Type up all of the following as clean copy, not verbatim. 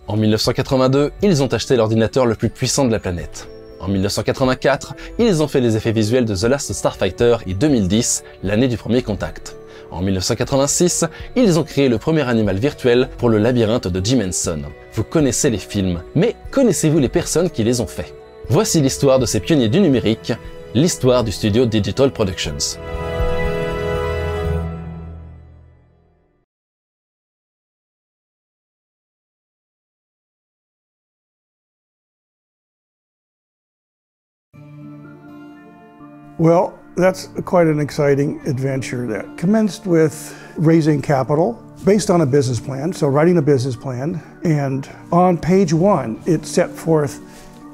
En 1982, ils ont acheté l'ordinateur le plus puissant de la planète. En 1984, ils ont fait les effets visuels de The Last Starfighter et 2010, l'année du premier contact. En 1986, ils ont créé le premier animal virtuel pour le labyrinthe de Jim Henson. Vous connaissez les films, mais connaissez-vous les personnes qui les ont faits? Voici l'histoire de ces pionniers du numérique, l'histoire du studio Digital Productions. Well, that's quite an exciting adventure that commenced with raising capital based on a business plan, so writing a business plan, and on page 1 it set forth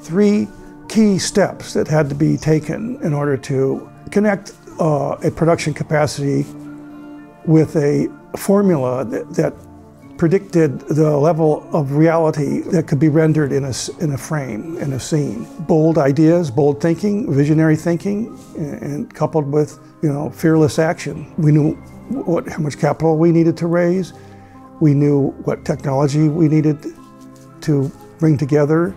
3 key steps that had to be taken in order to connect a production capacity with a formula that predicted the level of reality that could be rendered in a frame, in a scene. Bold ideas, bold thinking, visionary thinking, and coupled with, fearless action. We knew how much capital we needed to raise. We knew what technology we needed to bring together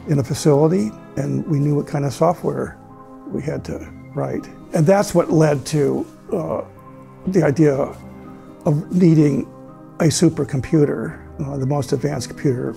in a facility, and we knew what kind of software we had to write. And that's what led to the idea of needing a supercomputer, the most advanced computer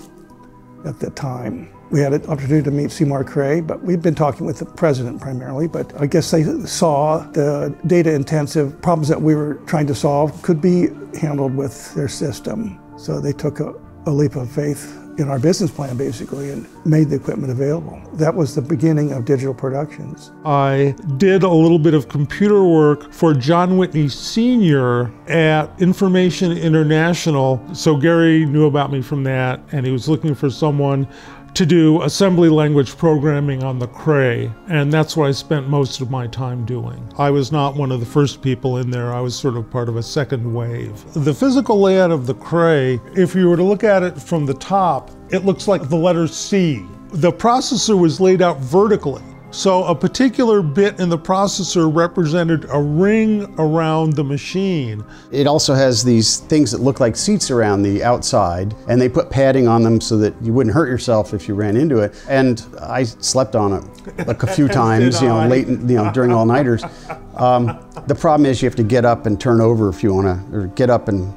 at the time. We had an opportunity to meet Seymour Cray, but we'd been talking with the president primarily, but I guess they saw the data-intensive problems that we were trying to solve could be handled with their system. So they took a leap of faith in our business plan, basically, and made the equipment available. That was the beginning of Digital Productions. I did a little bit of computer work for John Whitney Sr. at Information International. So Gary knew about me from that, and he was looking for someone to do assembly language programming on the Cray, and that's what I spent most of my time doing. I was not one of the first people in there. I was sort of part of a second wave. The physical layout of the Cray, if you were to look at it from the top, it looks like the letter C. The processor was laid out vertically. So a particular bit in the processor represented a ring around the machine. It also has these things that look like seats around the outside, and they put padding on them so that you wouldn't hurt yourself if you ran into it. And I slept on it like a few times, late, during all-nighters. The problem is you have to get up and turn over if you want to, or get up and,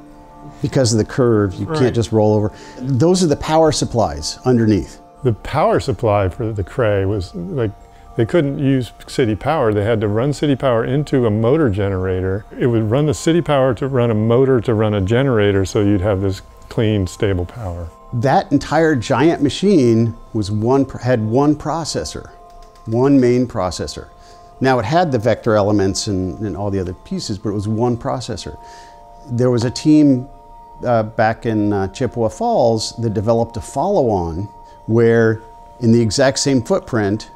because of the curve, you can't just roll over. Those are the power supplies underneath. The power supply for the Cray was like, they couldn't use city power. They had to run city power into a motor generator. It would run the city power to run a motor to run a generator, so you'd have this clean, stable power. That entire giant machine had one processor, one main processor. Now it had the vector elements and all the other pieces, but it was one processor. There was a team back in Chippewa Falls that developed a follow-on where in the exact same footprint,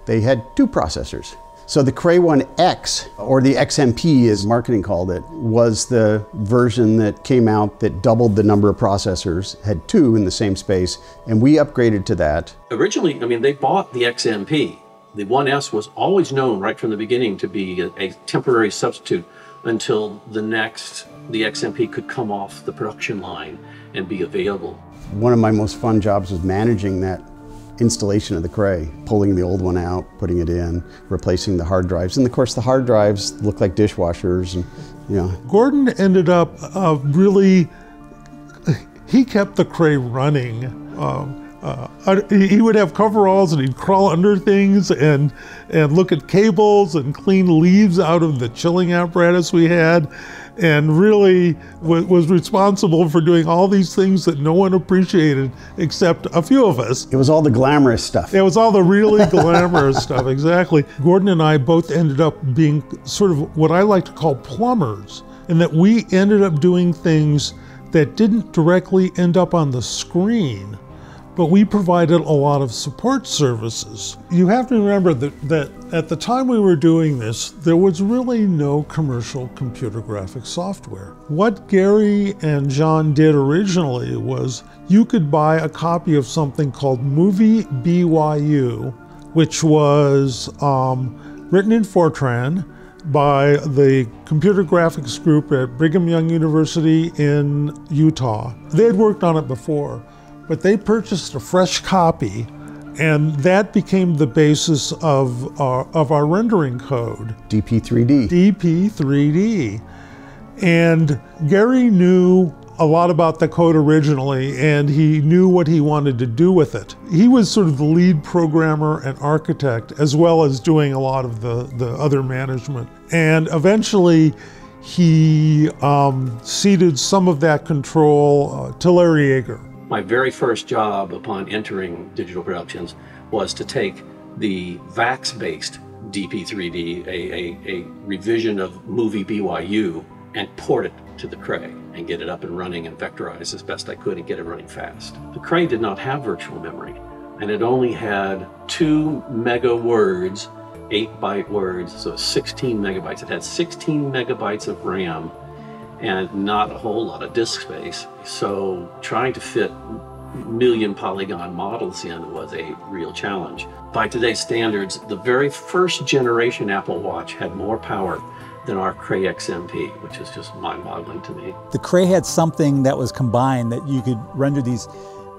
they had 2 processors. So the Cray 1X, or the XMP as marketing called it, was the version that came out that doubled the number of processors, had 2 in the same space, and we upgraded to that. Originally, they bought the XMP. The 1S was always known right from the beginning to be a temporary substitute until the XMP could come off the production line and be available. One of my most fun jobs was managing that installation of the Cray, pulling the old one out, putting it in, replacing the hard drives. And of course the hard drives look like dishwashers. And, Gordon ended up he kept the Cray running. He would have coveralls and he'd crawl under things and look at cables and clean leaves out of the chilling apparatus we had, and really was responsible for doing all these things that no one appreciated except a few of us. It was all the glamorous stuff. It was all the really glamorous stuff, exactly. Gordon and I both ended up being sort of what I like to call plumbers, in that we ended up doing things that didn't directly end up on the screen, but we provided a lot of support services. You have to remember that at the time we were doing this, there was really no commercial computer graphics software. What Gary and John did originally was you could buy a copy of something called Movie BYU, which was written in Fortran by the computer graphics group at Brigham Young University in Utah. They had worked on it before, but they purchased a fresh copy, and that became the basis of our rendering code. DP3D. DP3D. And Gary knew a lot about the code originally, and he knew what he wanted to do with it. He was sort of the lead programmer and architect, as well as doing a lot of the other management. And eventually, he ceded some of that control to Larry Yeager. My very first job upon entering Digital Productions was to take the VAX-based DP3D, a revision of Movie BYU, and port it to the Cray and get it up and running and vectorize as best I could and get it running fast. The Cray did not have virtual memory, and it only had 2 mega words, 8-byte words, so 16 megabytes. It had 16 megabytes of RAM and not a whole lot of disk space. So trying to fit million polygon models in was a real challenge. By today's standards, the very first generation Apple Watch had more power than our Cray XMP, which is just mind-boggling to me. The Cray had something that was combined that you could render these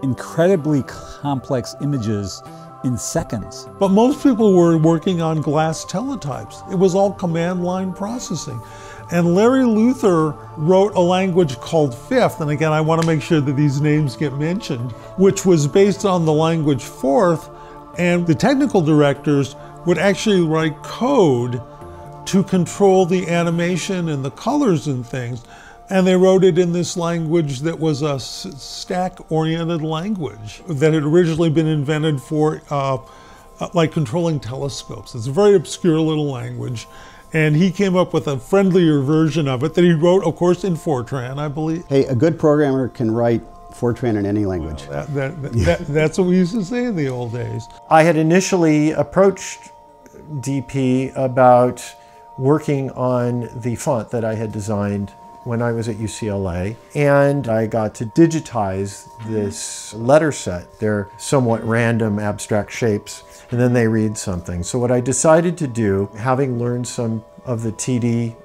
incredibly complex images in seconds. But most people were working on glass teletypes. It was all command line processing. And Larry Luther wrote a language called Fifth, and again, I want to make sure that these names get mentioned, which was based on the language Forth, and the technical directors would actually write code to control the animation and the colors and things. And they wrote it in this language that was a stack-oriented language that had originally been invented for like controlling telescopes. It's a very obscure little language. And he came up with a friendlier version of it that he wrote, of course, in Fortran, I believe. Hey, a good programmer can write Fortran in any language. That's what we used to say in the old days. I had initially approached DP about working on the font that I had designed when I was at UCLA, and I got to digitize this letter set. They're somewhat random abstract shapes, and then they read something. So what I decided to do, having learned some of the TD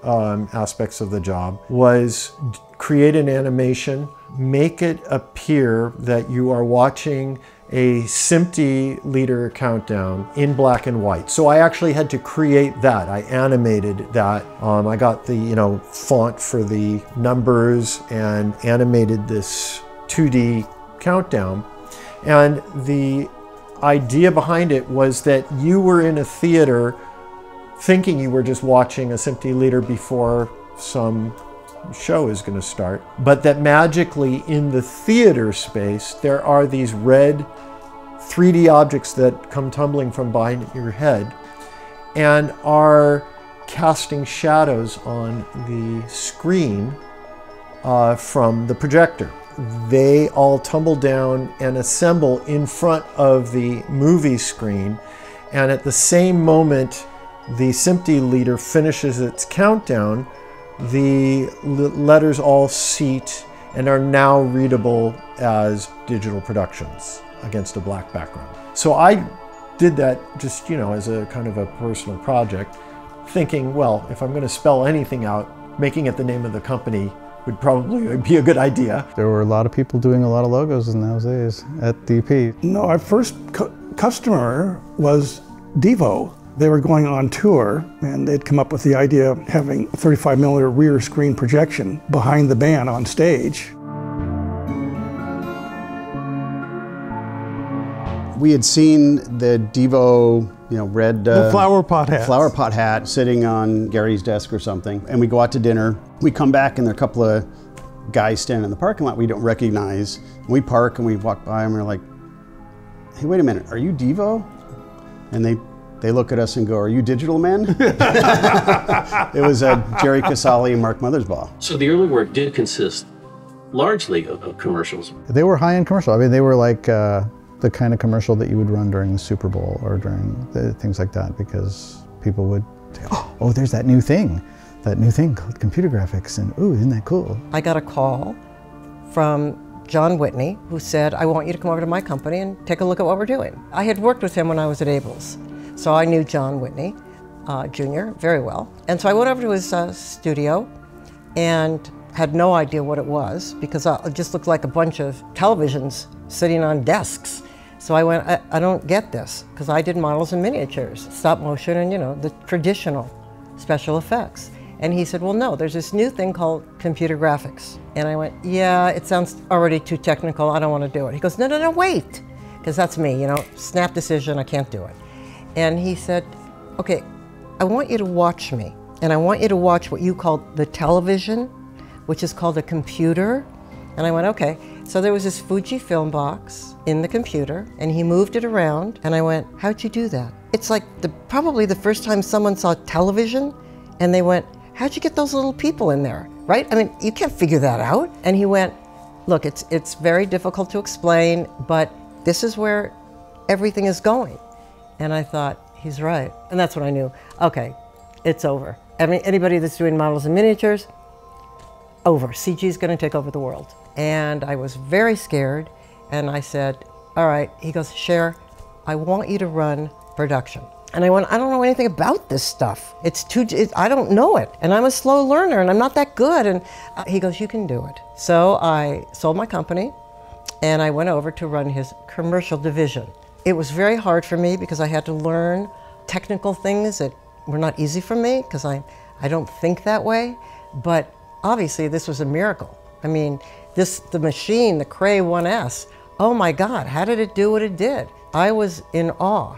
aspects of the job, was create an animation, make it appear that you are watching a SMPTE leader countdown in black and white. So I actually had to create that. I animated that. I got the font for the numbers and animated this 2D countdown. And the idea behind it was that you were in a theater thinking you were just watching a SMPTE leader before some show is going to start, but that magically in the theater space there are these red 3D objects that come tumbling from behind your head and are casting shadows on the screen from the projector. They all tumble down and assemble in front of the movie screen, and at the same moment the SMPTE leader finishes its countdown, the letters all seat and are now readable as Digital Productions against a black background. So I did that just, as a kind of a personal project, thinking, well, if I'm going to spell anything out, making it the name of the company would probably be a good idea. There were a lot of people doing a lot of logos in those days at DP. No, our first customer was Devo. They were going on tour, and they'd come up with the idea of having a 35mm rear screen projection behind the band on stage. We had seen the Devo, red the flower pot hat sitting on Gary's desk or something, and we go out to dinner. We come back, and there are a couple of guys standing in the parking lot we don't recognize. And we park, and we walk by, and we're like, "Hey, wait a minute, are you Devo?" And they look at us and go, "Are you Digital Men?" It was Jerry Casale and Mark Mothersbaugh. So the early work did consist largely of commercials. They were high-end commercial. I mean, they were like the kind of commercial that you would run during the Super Bowl or during things like that, because people would say, oh, there's that new thing called computer graphics, and ooh, isn't that cool? I got a call from John Whitney, who said, I want you to come over to my company and take a look at what we're doing. I had worked with him when I was at Abels, so I knew John Whitney Jr. very well. And so I went over to his studio and had no idea what it was, because it just looked like a bunch of televisions sitting on desks. So I went, I don't get this, because I did models and miniatures, stop motion and, you know, the traditional special effects. And he said, well, no, there's this new thing called computer graphics. And I went, yeah, it sounds already too technical, I don't want to do it. He goes, no, no, no, wait, because that's me, you know, snap decision, I can't do it. And he said, okay, I want you to watch me, and I want you to watch what you call the television, which is called a computer. And I went, okay. So there was this Fujifilm box in the computer, and he moved it around, and I went, how'd you do that? It's like probably the first time someone saw television, and they went, how'd you get those little people in there, right? I mean, you can't figure that out. And he went, look, it's very difficult to explain, but this is where everything is going. And I thought, he's right. And that's when I knew, okay, it's over. I mean, anybody that's doing models and miniatures, over. CG is going to take over the world. And I was very scared, and I said, all right. He goes, Cher, I want you to run production. And I went, I don't know anything about this stuff. I don't know it. And I'm a slow learner, and I'm not that good. And he goes, you can do it. So I sold my company, and I went over to run his commercial division. It was very hard for me because I had to learn technical things that were not easy for me because I don't think that way. But obviously, this was a miracle. I mean, the machine, the Cray 1S, oh my God, how did it do what it did? I was in awe.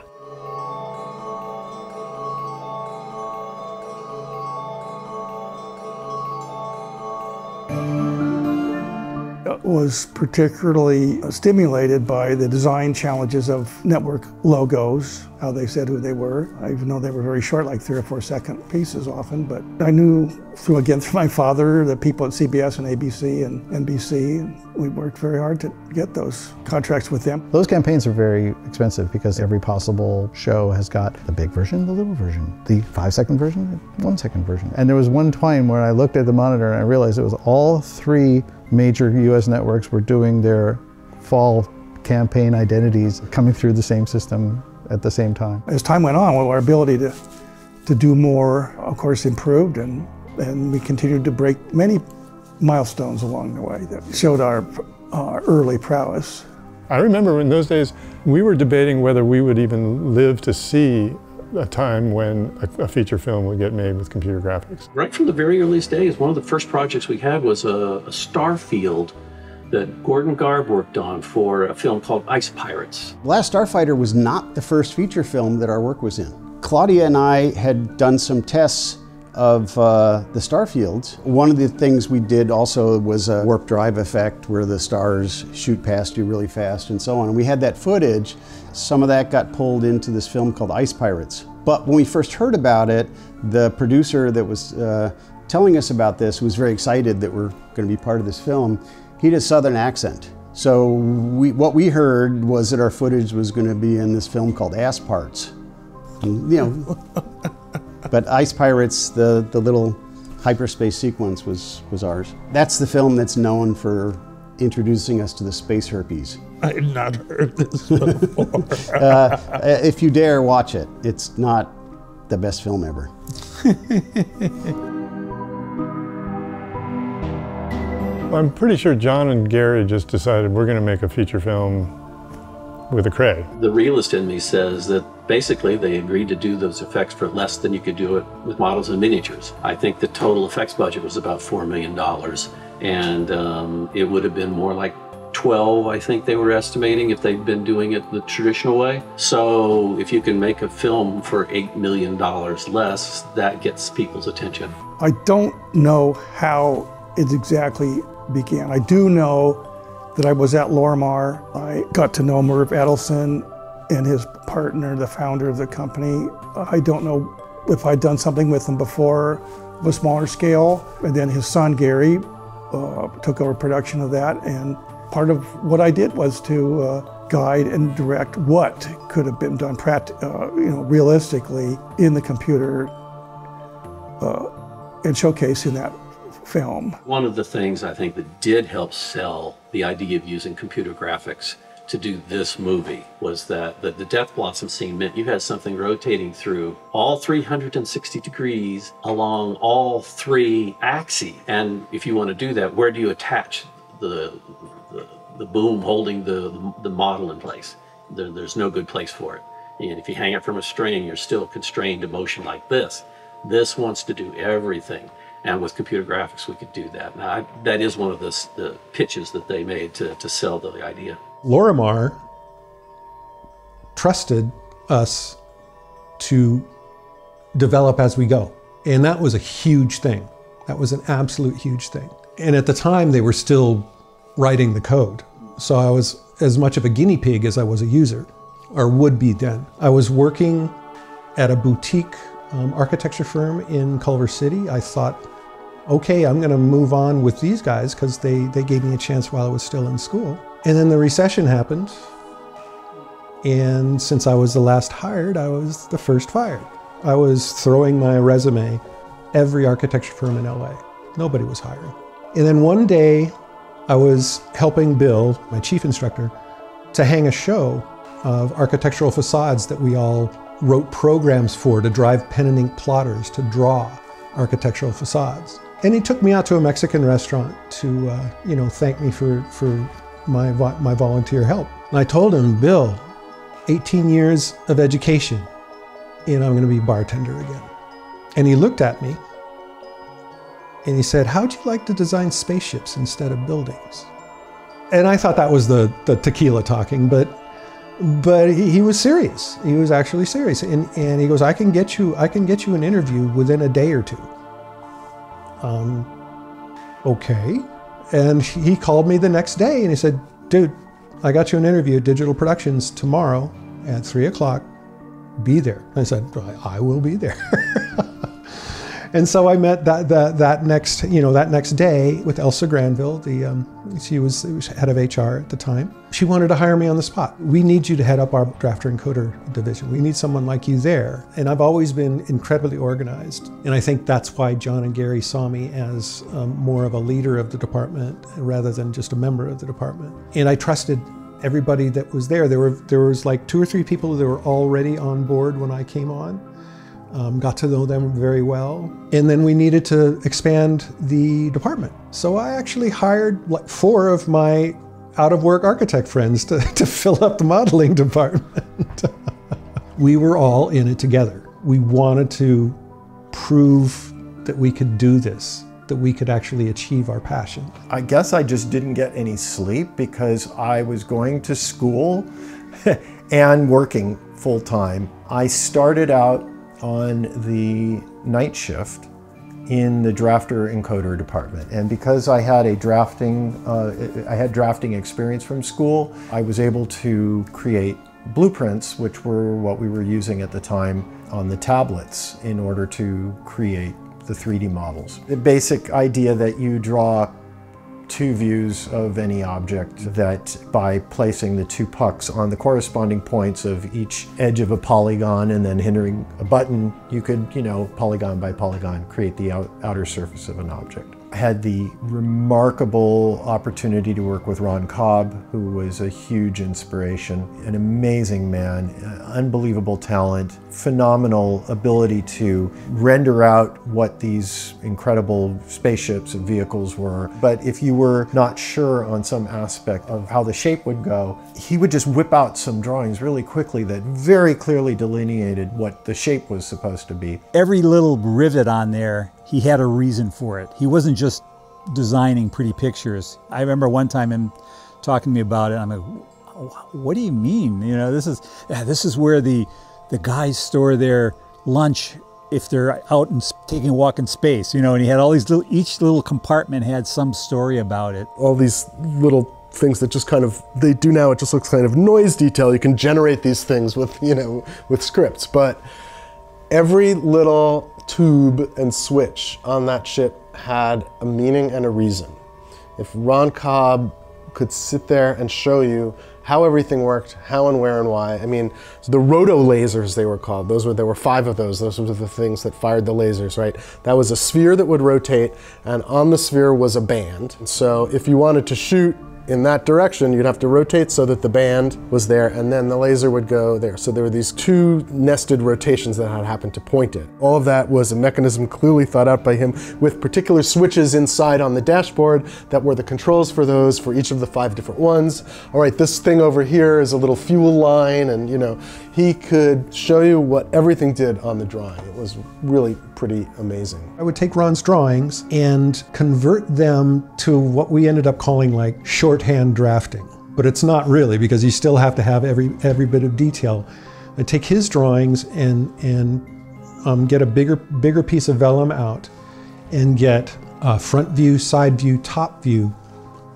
Was particularly stimulated by the design challenges of network logos, how they said who they were. I even know they were very short, like 3 or 4 second pieces often, but I knew through my father, the people at CBS and ABC and NBC, and we worked very hard to get those contracts with them. Those campaigns are very expensive because every possible show has got the big version, the little version, the 5-second version, the 1-second version. And there was one time where I looked at the monitor and I realized it was all 3 major US networks were doing their fall campaign identities coming through the same system at the same time. As time went on, our ability to do more, of course, improved, and we continued to break many milestones along the way that showed our early prowess. I remember in those days, we were debating whether we would even live to see a time when a feature film would get made with computer graphics. Right from the very earliest days, one of the first projects we had was a Starfield that Gordon Garb worked on for a film called Ice Pirates. Last Starfighter was not the first feature film that our work was in. Claudia and I had done some tests of the Starfields. One of the things we did also was a warp drive effect where the stars shoot past you really fast and so on. And we had that footage. Some of that got pulled into this film called Ice Pirates. But when we first heard about it, the producer that was telling us about this was very excited that we're going to be part of this film. He had a Southern accent. So what we heard was that our footage was going to be in this film called Ass Parts. And, you know, but Ice Pirates, the little hyperspace sequence was ours. That's the film that's known for introducing us to the space herpes. I had not heard this before. If you dare watch it, it's not the best film ever. I'm pretty sure John and Gary just decided we're going to make a feature film with a Cray. The realist in me says that basically they agreed to do those effects for less than you could do it with models and miniatures. I think the total effects budget was about $4 million, and it would have been more like 12, I think they were estimating, if they'd been doing it the traditional way. So if you can make a film for $8 million less, that gets people's attention. I don't know how it exactly began. I do know that I was at Lorimar. I got to know Merv Edelson and his partner, the founder of the company. I don't know if I'd done something with him before of a smaller scale. And then his son, Gary, took over production of that. And part of what I did was to guide and direct what could have been done realistically in the computer and showcase in that film. One of the things I think that did help sell the idea of using computer graphics to do this movie was that the Death Blossom scene meant you had something rotating through all 360 degrees along all 3 axes. And if you want to do that, where do you attach the the boom holding the model in place. There's no good place for it. And if you hang it from a string, you're still constrained to motion like this. This wants to do everything. And with computer graphics, we could do that. Now, that is one of the pitches that they made to sell the idea. Lorimar trusted us to develop as we go. And that was a huge thing. That was an absolute huge thing. And at the time, they were still writing the code. So I was as much of a guinea pig as I was a user, or would be then. I was working at a boutique architecture firm in Culver City. I thought, okay, I'm gonna move on with these guys because they gave me a chance while I was still in school. And then the recession happened. And since I was the last hired, I was the first fired. I was throwing my resume every architecture firm in LA. Nobody was hiring. And then one day, I was helping Bill, my chief instructor, to hang a show of architectural facades that we all wrote programs for to drive pen and ink plotters to draw architectural facades. And he took me out to a Mexican restaurant to, thank me for my volunteer help. And I told him, Bill, 18 years of education, and I'm gonna be bartender again. And he looked at me and he said, how'd you like to design spaceships instead of buildings? And I thought that was the tequila talking, but he was serious. He was actually serious. And he goes, I can get you an interview within a day or two. Okay. And he called me the next day and he said, dude, I got you an interview at Digital Productions tomorrow at 3 o'clock. Be there. And I said, I will be there. And so I met that next day with Elsa Granville. She was head of HR at the time. She wanted to hire me on the spot. We need you to head up our drafter encoder division. We need someone like you there. And I've always been incredibly organized. And I think that's why John and Gary saw me as more of a leader of the department rather than just a member of the department. And I trusted everybody that was there. There was like 2 or 3 people that were already on board when I came on. Got to know them very well. And then we needed to expand the department. So I actually hired like 4 of my out-of-work architect friends to fill up the modeling department. We were all in it together. We wanted to prove that we could do this, that we could actually achieve our passion. I guess I just didn't get any sleep because I was going to school and working full-time. I started out on the night shift in the drafter encoder department. And because I had drafting experience from school, I was able to create blueprints, which were what we were using at the time on the tablets in order to create the 3D models. The basic idea that you draw 2 views of any object, that by placing the 2 pucks on the corresponding points of each edge of a polygon and then entering a button, you could, polygon by polygon, create the outer surface of an object. I had the remarkable opportunity to work with Ron Cobb, who was a huge inspiration, an amazing man, unbelievable talent, phenomenal ability to render out what these incredible spaceships and vehicles were. But if you were not sure on some aspect of how the shape would go, he would just whip out some drawings really quickly that very clearly delineated what the shape was supposed to be. Every little rivet on there, he had a reason for it. He wasn't just designing pretty pictures. I remember one time him talking to me about it. I'm like, what do you mean? This is where the guys store their lunch if they're out and taking a walk in space, and he had all these each little compartment had some story about it. All these little things that just they do now, it just looks kind of noise detail. You can generate these things with, with scripts, but every little tube and switch on that ship had a meaning and a reason. If Ron Cobb could sit there and show you how everything worked, how and where and why. I mean, so the roto lasers, they were called. There were 5 of those. Those were the things that fired the lasers, right? That was a sphere that would rotate, and on the sphere was a band. And so if you wanted to shoot in that direction, you'd have to rotate so that the band was there, and then the laser would go there. So there were these two nested rotations that had happened to point it. All of that was a mechanism clearly thought out by him, with particular switches inside on the dashboard that were the controls for those, for each of the 5 different ones. All right, this thing over here is a little fuel line, and you know, he could show you what everything did on the drawing. It was really pretty amazing. I would take Ron's drawings and convert them to what we ended up calling like shorthand drafting. But it's not really, because you still have to have every bit of detail. I'd take his drawings and get a bigger piece of vellum out and get a front view, side view, top view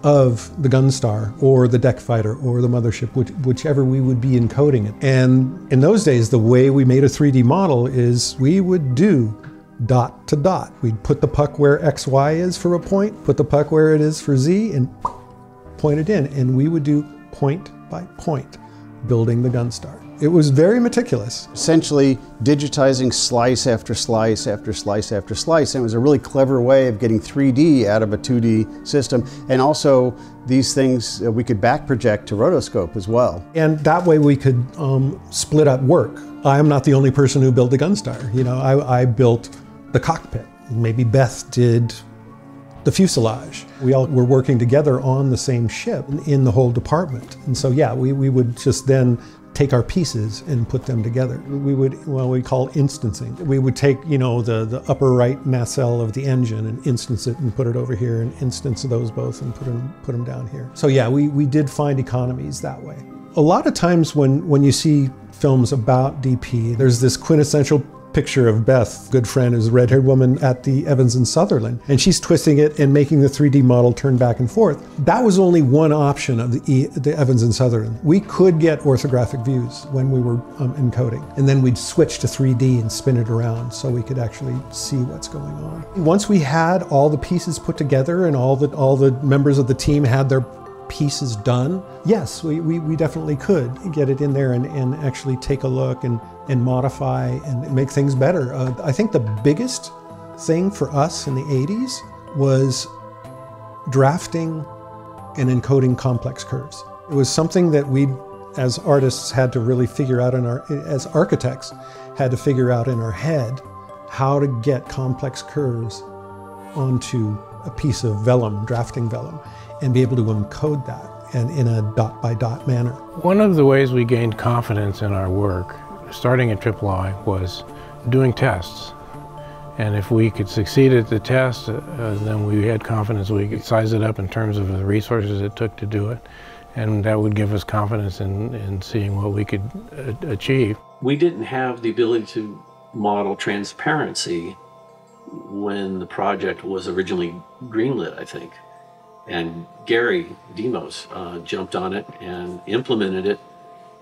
of the Gunstar or the deck fighter or the mothership, whichever we would be encoding it. And in those days, the way we made a 3D model is we would do dot to dot. We'd put the puck where XY is for a point, put the puck where it is for Z, and point it in. And we would do point by point, building the Gunstar. It was very meticulous. Essentially digitizing slice after slice after slice after slice. And it was a really clever way of getting 3D out of a 2D system. And also these things we could back project to rotoscope as well. And that way we could split up work. I am not the only person who built the Gunstar. You know, I built the cockpit. Maybe Beth did the fuselage. We all were working together on the same ship in the whole department. And so yeah, we would just then take our pieces and put them together. We would, well, we call instancing. We would take, you know, the upper right nacelle of the engine and instance it and put it over here and instance those both and put them down here. So yeah, we did find economies that way. A lot of times when you see films about DP, there's this quintessential picture of Beth, good friend, who's a red-haired woman at the Evans and Sutherland, and she's twisting it and making the 3D model turn back and forth. That was only one option of the Evans and Sutherland. We could get orthographic views when we were encoding, and then we'd switch to 3D and spin it around so we could actually see what's going on. Once we had all the pieces put together and all the members of the team had their pieces done, yes, we definitely could get it in there and actually take a look and modify and make things better. I think the biggest thing for us in the 80s was drafting and encoding complex curves. It was something that we, as artists, had to really figure out as architects, had to figure out in our head how to get complex curves onto a piece of vellum, drafting vellum, and be able to encode that and in a dot-by-dot manner. One of the ways we gained confidence in our work, starting at III, was doing tests. And if we could succeed at the test, then we had confidence we could size it up in terms of the resources it took to do it. And that would give us confidence in seeing what we could achieve. We didn't have the ability to model transparency when the project was originally greenlit, I think. And Gary Demos jumped on it and implemented it,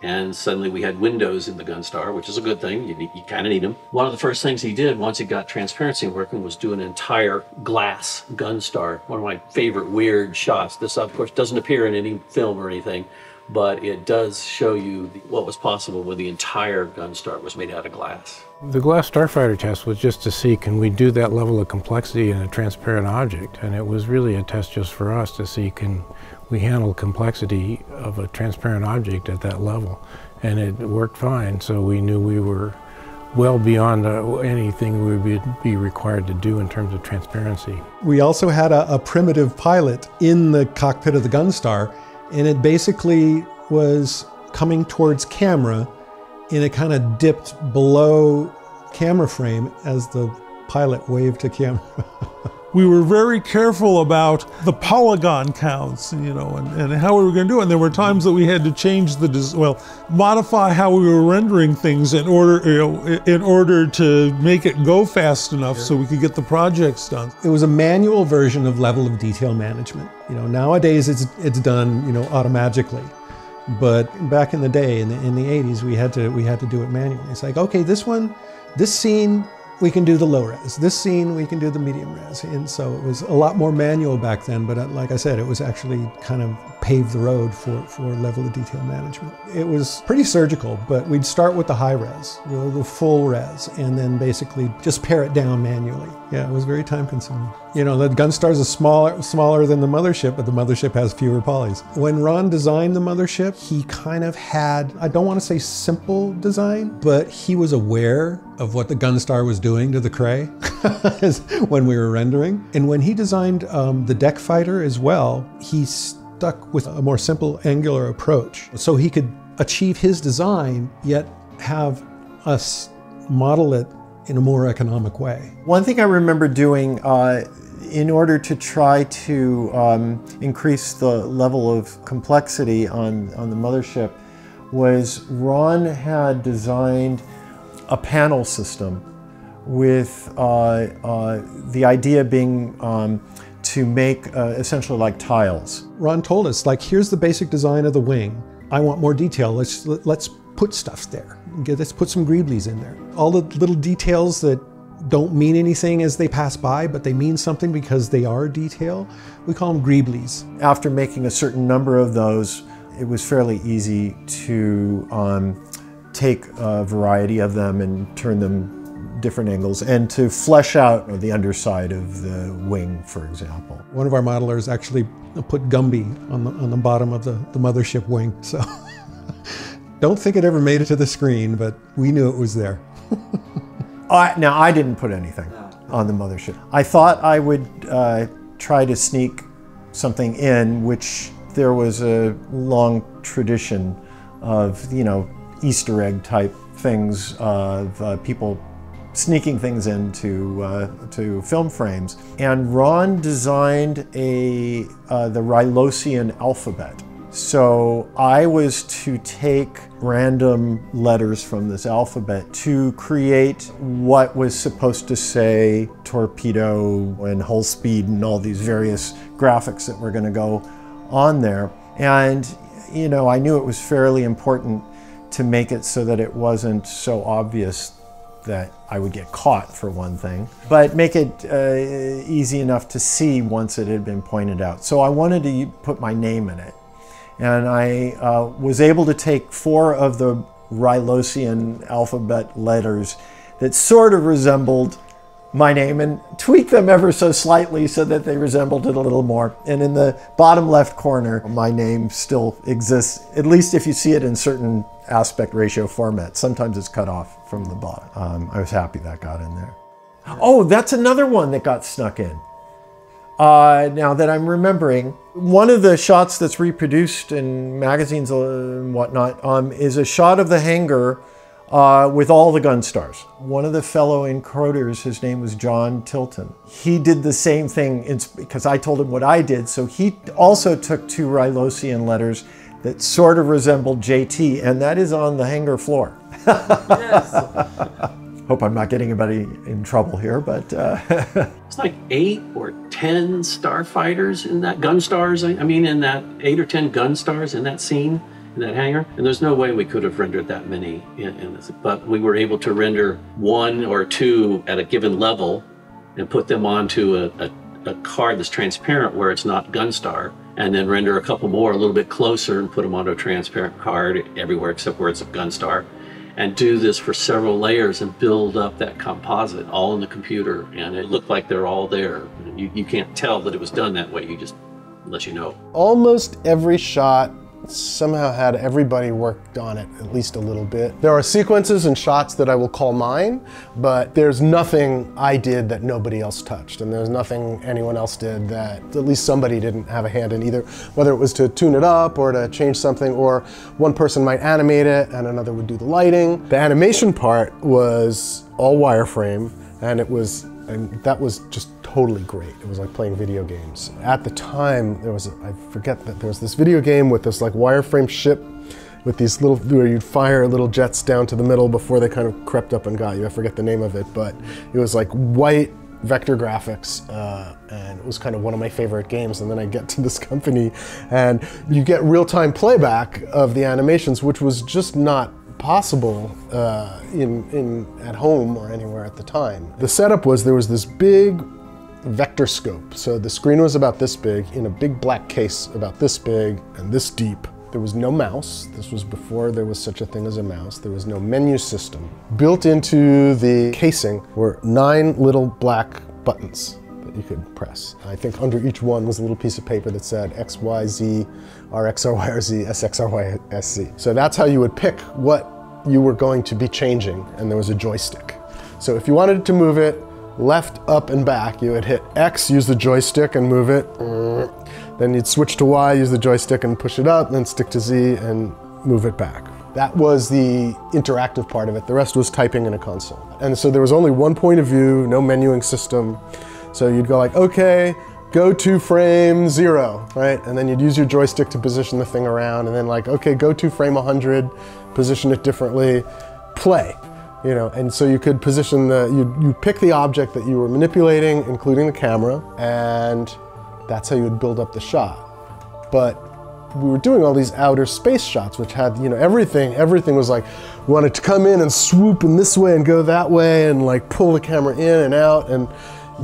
and suddenly we had windows in the Gunstar, which is a good thing. You kind of need them. One of the first things he did once he got transparency working was do an entire glass Gunstar. One of my favorite weird shots. This, of course, doesn't appear in any film or anything, but it does show you what was possible when the entire Gunstar was made out of glass. The glass starfighter test was just to see, can we do that level of complexity in a transparent object? And it was really a test just for us to see, can we handle complexity of a transparent object at that level? And it worked fine, so we knew we were well beyond anything we would be required to do in terms of transparency. We also had a primitive pilot in the cockpit of the Gunstar, and it basically was coming towards camera, and it kind of dipped below camera frame as the pilot waved to camera. We were very careful about the polygon counts, you know, and how we were going to do it. And there were times that we had to change modify how we were rendering things in order to make it go fast enough so we could get the projects done. It was a manual version of level of detail management. You know, nowadays it's done, you know, automagically. But back in the day, in the 80s, we had to do it manually. It's like, okay, this scene, we can do the low res. This scene, we can do the medium res. And so it was a lot more manual back then, but like I said, it was actually kind of paved the road for level of detail management. It was pretty surgical, but we'd start with the high res, the full res, and then basically just pare it down manually. Yeah, it was very time consuming. You know, the Gunstars is smaller than the mothership, but the mothership has fewer polys. When Ron designed the mothership, he kind of had, I don't want to say simple design, but he was aware of what the Gunstar was doing to the Cray when we were rendering. And when he designed the deck fighter as well, he stuck with a more simple angular approach. So he could achieve his design, yet have us model it in a more economic way. One thing I remember doing in order to try to increase the level of complexity on the mothership was Ron had designed a panel system with the idea being to make essentially like tiles. Ron told us, like, here's the basic design of the wing. I want more detail. Let's put stuff there. Let's put some greeblies in there. All the little details that don't mean anything as they pass by, but they mean something because they are detail, we call them greeblies. After making a certain number of those, it was fairly easy to take a variety of them and turn them different angles and to flesh out the underside of the wing, for example. One of our modelers actually put Gumby on the bottom of the mothership wing, so don't think it ever made it to the screen, but we knew it was there. Now, I didn't put anything on the mothership. I thought I would try to sneak something in, which there was a long tradition of, you know, Easter egg type things of people sneaking things into to film frames. And Ron designed the Rylosian alphabet. So I was to take random letters from this alphabet to create what was supposed to say torpedo and hull speed and all these various graphics that were going to go on there. And, you know, I knew it was fairly important to make it so that it wasn't so obvious that I would get caught, for one thing, but make it easy enough to see once it had been pointed out. So I wanted to put my name in it. And I was able to take 4 of the Rylosian alphabet letters that sort of resembled my name and tweak them ever so slightly so that they resembled it a little more. And in the bottom left corner, my name still exists, at least if you see it in certain aspect ratio formats. Sometimes it's cut off from the bottom. I was happy that got in there. Oh, that's another one that got snuck in. Now that I'm remembering, one of the shots that's reproduced in magazines and whatnot is a shot of the hangar with all the Gunstars. One of the fellow encoders, his name was John Tilton. He did the same thing because I told him what I did, so he also took 2 Rylosian letters that sort of resembled JT, and that is on the hangar floor. Yes. Hope I'm not getting anybody in trouble here, but... It's like 8 or 10 starfighters in that, Gunstars, I mean, in that 8 or 10 Gunstars in that scene, in that hangar. And there's no way we could have rendered that many in this. But we were able to render 1 or 2 at a given level and put them onto a card that's transparent where it's not Gunstar, and then render a couple more a little bit closer and put them onto a transparent card everywhere except where it's a Gunstar. And do this for several layers and build up that composite all in the computer, and it looked like they're all there. You can't tell that it was done that way, you just, unless you know. Almost every shot somehow had everybody worked on it at least a little bit. There are sequences and shots that I will call mine, but there's nothing I did that nobody else touched, and there's nothing anyone else did that at least somebody didn't have a hand in either, whether it was to tune it up or to change something, or one person might animate it and another would do the lighting. The animation part was all wireframe, and that was just totally great. It was like playing video games. At the time, I forget that there was this video game with this like wireframe ship with these little, where you'd fire little jets down to the middle before they kind of crept up and got you. I forget the name of it, but it was like white vector graphics, and it was kind of one of my favorite games. And then I get to this company and you get real-time playback of the animations, which was just not possible at home or anywhere at the time. The setup was there was this big vector scope. So the screen was about this big in a big black case about this big and this deep. There was no mouse. This was before there was such a thing as a mouse. There was no menu system. Built into the casing were 9 little black buttons that you could press. I think under each one was a little piece of paper that said X, Y, Z, RX, RY, RZ, SX, RY, SZ. So that's how you would pick what you were going to be changing, and there was a joystick. So if you wanted to move it left, up, and back, you would hit X, use the joystick and move it. Then you'd switch to Y, use the joystick and push it up, then stick to Z and move it back. That was the interactive part of it. The rest was typing in a console. And so there was only one point of view, no menuing system. So you'd go like, okay, go to frame 0, right? And then you'd use your joystick to position the thing around, and then like, okay, go to frame 100, position it differently, play. You know, and so you could position you pick the object that you were manipulating, including the camera, and that's how you would build up the shot. But we were doing all these outer space shots, which had, you know, everything was like, we wanted to come in and swoop in this way and go that way and like pull the camera in and out. And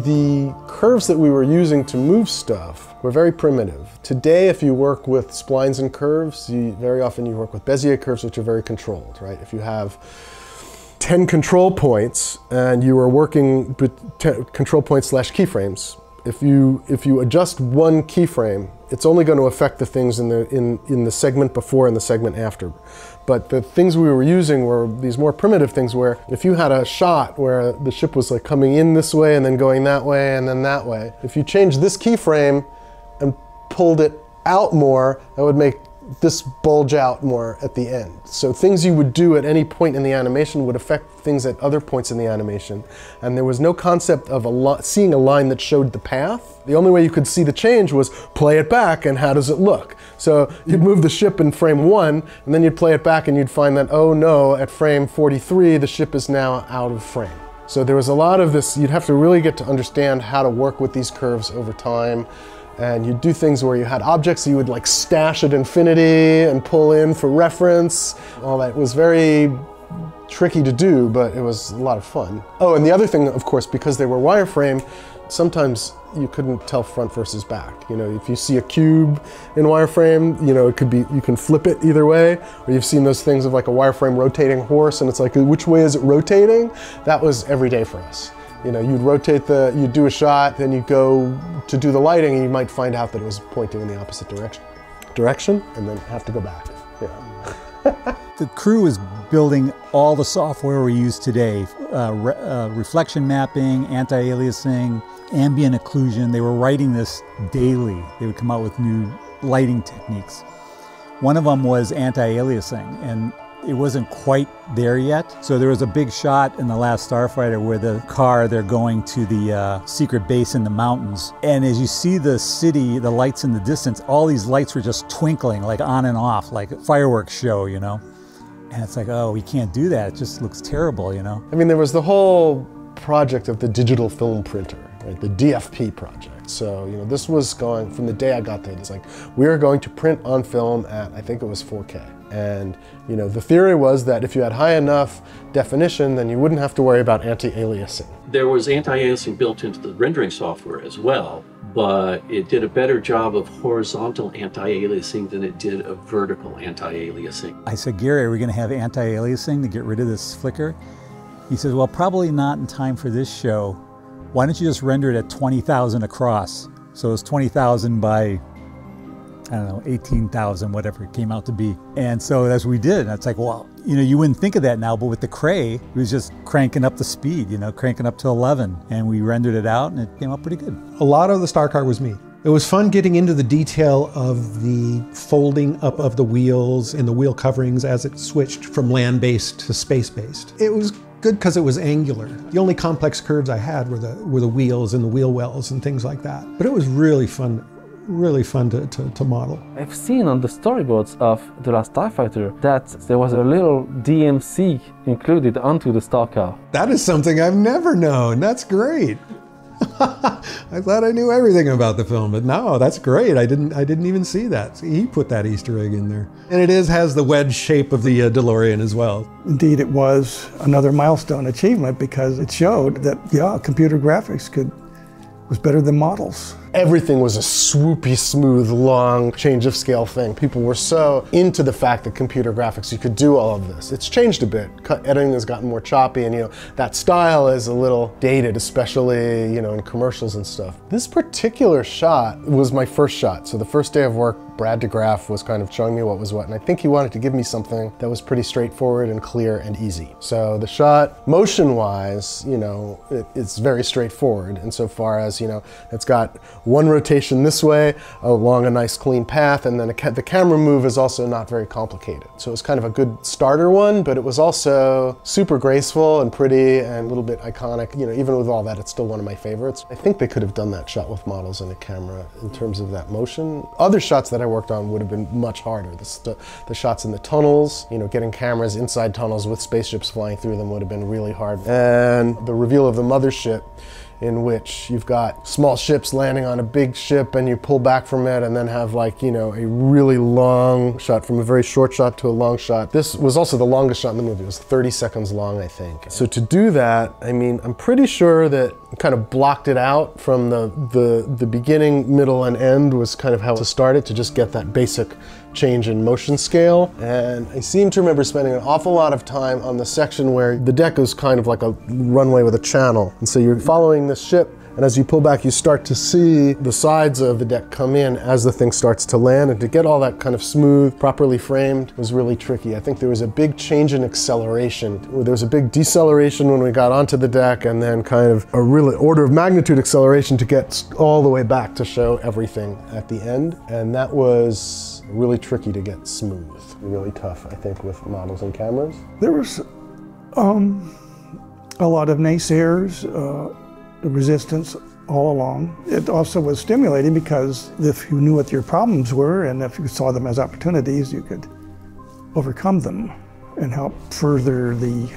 the curves that we were using to move stuff were very primitive. Today, if you work with splines and curves, very often you work with Bezier curves, which are very controlled, right? If you have 10 control points and you are working with control points / keyframes, if you adjust one keyframe, it's only going to affect the things in the segment before and the segment after. But the things we were using were these more primitive things where if you had a shot where the ship was like coming in this way and then going that way and then that way, if you changed this keyframe and pulled it out more, that would make this bulge out more at the end. So things you would do at any point in the animation would affect things at other points in the animation. And there was no concept of seeing a line that showed the path. The only way you could see the change was play it back and how does it look? So you'd move the ship in frame 1 and then you'd play it back and you'd find that, oh no, at frame 43 the ship is now out of frame. So there was a lot of this, you'd have to really get to understand how to work with these curves over time. And you'd do things where you had objects you would like stash at infinity and pull in for reference. All that was very tricky to do, but it was a lot of fun. Oh, and the other thing, of course, because they were wireframe, sometimes you couldn't tell front versus back. You know, if you see a cube in wireframe, you know, it could be, you can flip it either way, or you've seen those things of like a wireframe rotating horse and it's like, which way is it rotating? That was every day for us. You know, you'd rotate you'd do a shot, then you go to do the lighting and you might find out that it was pointing in the opposite direction, and then have to go back. Yeah. The crew is building all the software we use today, reflection mapping, anti-aliasing, ambient occlusion. They were writing this daily. They would come out with new lighting techniques. One of them was anti-aliasing, and it wasn't quite there yet. So there was a big shot in The Last Starfighter where they're going to the secret base in the mountains. And as you see the city, the lights in the distance, all these lights were just twinkling, like on and off, like a fireworks show, you know? And it's like, oh, we can't do that. It just looks terrible, you know? I mean, there was the whole project of the digital film printer, right? The DFP project. So, you know, this was going, from the day I got there, it's like, we are going to print on film at, I think it was 4K. And, you know, the theory was that if you had high enough definition, then you wouldn't have to worry about anti-aliasing. There was anti-aliasing built into the rendering software as well, but it did a better job of horizontal anti-aliasing than it did of vertical anti-aliasing. I said, Gary, are we going to have anti-aliasing to get rid of this flicker? He says, well, probably not in time for this show. Why don't you just render it at 20,000 across? So it's 20,000 by, I don't know, 18,000, whatever it came out to be. And so that's what we did. And it's like, well, you know, you wouldn't think of that now, but with the Cray, it was just cranking up the speed, you know, cranking up to 11. And we rendered it out and it came out pretty good. A lot of the star car was me. It was fun getting into the detail of the folding up of the wheels and the wheel coverings as it switched from land-based to space-based. It was good because it was angular. The only complex curves I had were the wheels and the wheel wells and things like that. But it was really fun to model. I've seen on the storyboards of The Last Starfighter that there was a little DMC included onto the star car. That is something I've never known. That's great. I thought I knew everything about the film, but no, that's great. I didn't even see that. See, he put that Easter egg in there. And it has the wedge shape of the DeLorean as well. Indeed, it was another milestone achievement because it showed that, yeah, computer graphics could was better than models. Everything was a swoopy, smooth, long change of scale thing. People were so into the fact that computer graphics, you could do all of this. It's changed a bit. Editing has gotten more choppy, and that style is a little dated, especially in commercials and stuff. This particular shot was my first shot. So the first day of work, Brad DeGraff was kind of showing me what was what, and I think he wanted to give me something that was pretty straightforward and clear and easy. So the shot, motion-wise, it's very straightforward insofar as, it's got one rotation this way along a nice clean path, and then the camera move is also not very complicated. So it was kind of a good starter one, but it was also super graceful and pretty and a little bit iconic. Even with all that, it's still one of my favorites. I think they could have done that shot with models and a camera in terms of that motion. Other shots that I worked on would have been much harder. The shots in the tunnels, getting cameras inside tunnels with spaceships flying through them would have been really hard. And the reveal of the mothership, in which you've got small ships landing on a big ship and you pull back from it and then have a really long shot, from a very short shot to a long shot. This was also the longest shot in the movie. It was 30 seconds long, I think. So to do that, I'm pretty sure that kind of blocked it out from the beginning, middle, and end was kind of how to start it, to just get that basic change in motion scale. And I seem to remember spending an awful lot of time on the section where the deck is kind of like a runway with a channel. And so you're following this ship, and as you pull back, you start to see the sides of the deck come in as the thing starts to land. And to get all that kind of smooth, properly framed was really tricky. I think there was a big change in acceleration. There was a big deceleration when we got onto the deck, and then kind of a really order of magnitude acceleration to get all the way back to show everything at the end. And that was really tricky to get smooth. Really tough, I think, with models and cameras. There was a lot of naysayers, resistance all along. It also was stimulating because if you knew what your problems were and if you saw them as opportunities, you could overcome them and help further the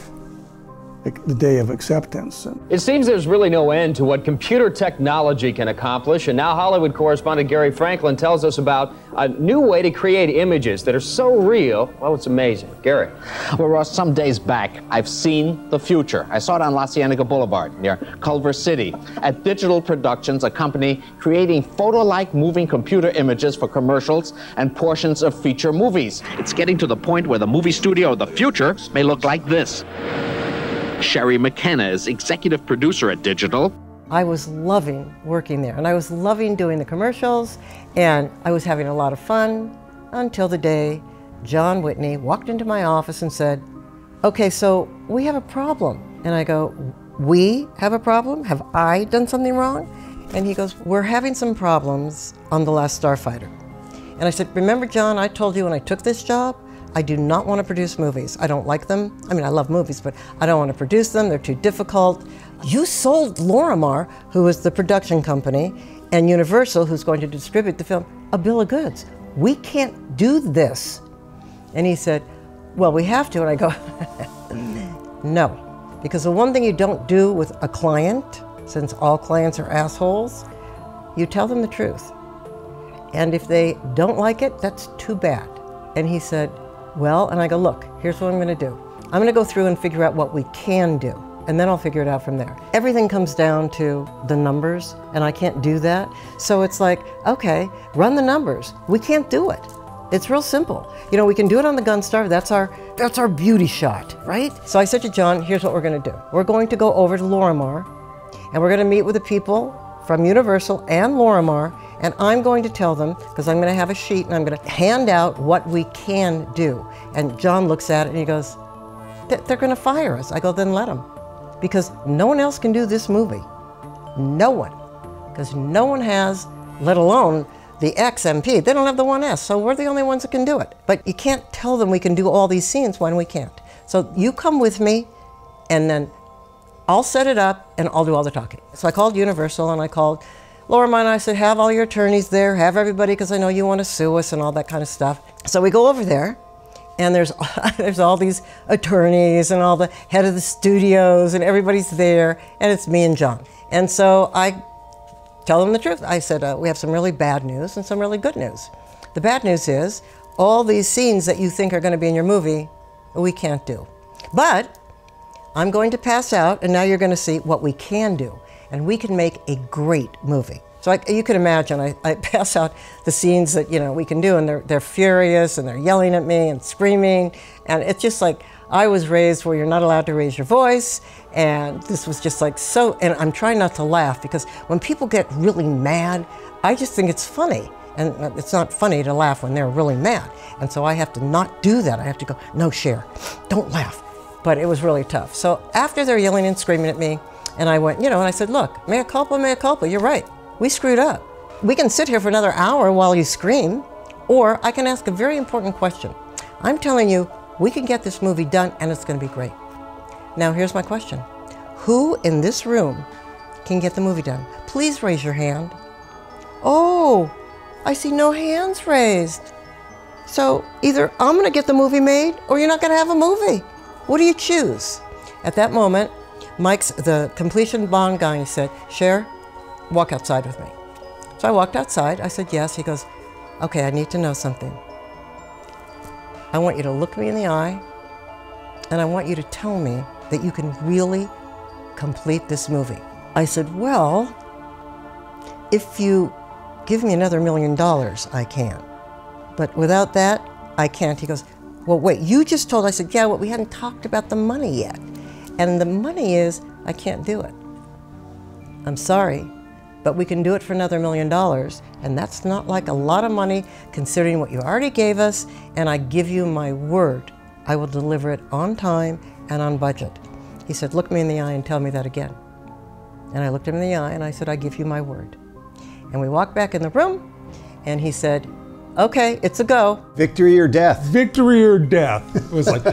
day of acceptance. It seems there's really no end to what computer technology can accomplish, and now Hollywood correspondent Gary Franklin tells us about a new way to create images that are so real, well, it's amazing. Gary. Well, Ross, some days back, I've seen the future. I saw it on La Cienega Boulevard near Culver City at Digital Productions, a company creating photo-like moving computer images for commercials and portions of feature movies. It's getting to the point where the movie studio of the future may look like this. Sherry McKenna is executive producer at Digital. I was loving working there, and I was loving doing the commercials, and I was having a lot of fun until the day John Whitney walked into my office and said, okay, so we have a problem. And I go, we have a problem? Have I done something wrong? And he goes, we're having some problems on The Last Starfighter. And I said, remember, John, I told you when I took this job, I do not want to produce movies. I don't like them. I mean, I love movies, but I don't want to produce them. They're too difficult. You sold Lorimar, who is the production company, and Universal, who's going to distribute the film, a bill of goods. We can't do this. And he said, well, we have to. And I go, no. Because the one thing you don't do with a client, since all clients are assholes, you tell them the truth. And if they don't like it, that's too bad. And he said, well, and I go, look, here's what I'm going to do. I'm going to go through and figure out what we can do, and then I'll figure it out from there. Everything comes down to the numbers, and I can't do that. So it's like, okay, run the numbers. We can't do it. It's real simple. You know, we can do it on the Gunstar. That's our beauty shot, right? So I said to John, here's what we're going to do. We're going to go over to Lorimar, and we're going to meet with the people from Universal and Lorimar, and I'm going to tell them, because I'm going to have a sheet and I'm going to hand out what we can do. And John looks at it and he goes, they're going to fire us. I go, then let them. Because no one else can do this movie. No one. Because no one has, let alone the XMP. They don't have the 1S, so we're the only ones that can do it. But you can't tell them we can do all these scenes when we can't. So you come with me, and then I'll set it up and I'll do all the talking. So I called Universal and I called Lorimar and I said, have all your attorneys there, have everybody, because I know you want to sue us and all that kind of stuff. So we go over there, and there's all these attorneys and all the head of the studios, and everybody's there, and it's me and John. And so I tell them the truth. I said, we have some really bad news and some really good news. The bad news is, all these scenes that you think are going to be in your movie, we can't do. But I'm going to pass out, and now you're going to see what we can do. and we can make a great movie. So you can imagine, I pass out the scenes that, you know, we can do, and they're furious, and they're yelling at me and screaming, and it's just like, I was raised where you're not allowed to raise your voice, and this was just like so, and I'm trying not to laugh, because when people get really mad, I just think it's funny, and it's not funny to laugh when they're really mad, and so I have to not do that. I have to go, no, Cher, don't laugh. But it was really tough. So after they're yelling and screaming at me, and I went, you know, and I said, look, mea culpa, you're right. We screwed up. We can sit here for another hour while you scream, or I can ask a very important question. I'm telling you, we can get this movie done and it's going to be great. Now here's my question. Who in this room can get the movie done? Please raise your hand. Oh, I see no hands raised. So either I'm going to get the movie made or you're not going to have a movie. What do you choose? At that moment, Mike's the completion bond guy, and he said, Cher, walk outside with me. So I walked outside. I said, yes. He goes, okay, I need to know something. I want you to look me in the eye, and I want you to tell me that you can really complete this movie. I said, well, if you give me another $1 million, I can. But without that, I can't. He goes, well, wait, you just told, I said, yeah, well, we hadn't talked about the money yet. And the money is, I can't do it. I'm sorry, but we can do it for another $1 million, and that's not like a lot of money considering what you already gave us, and I give you my word, I will deliver it on time and on budget. He said, look me in the eye and tell me that again. And I looked him in the eye and I said, I give you my word. And we walked back in the room, and he said, okay, it's a go. Victory or death. Victory or death. It was like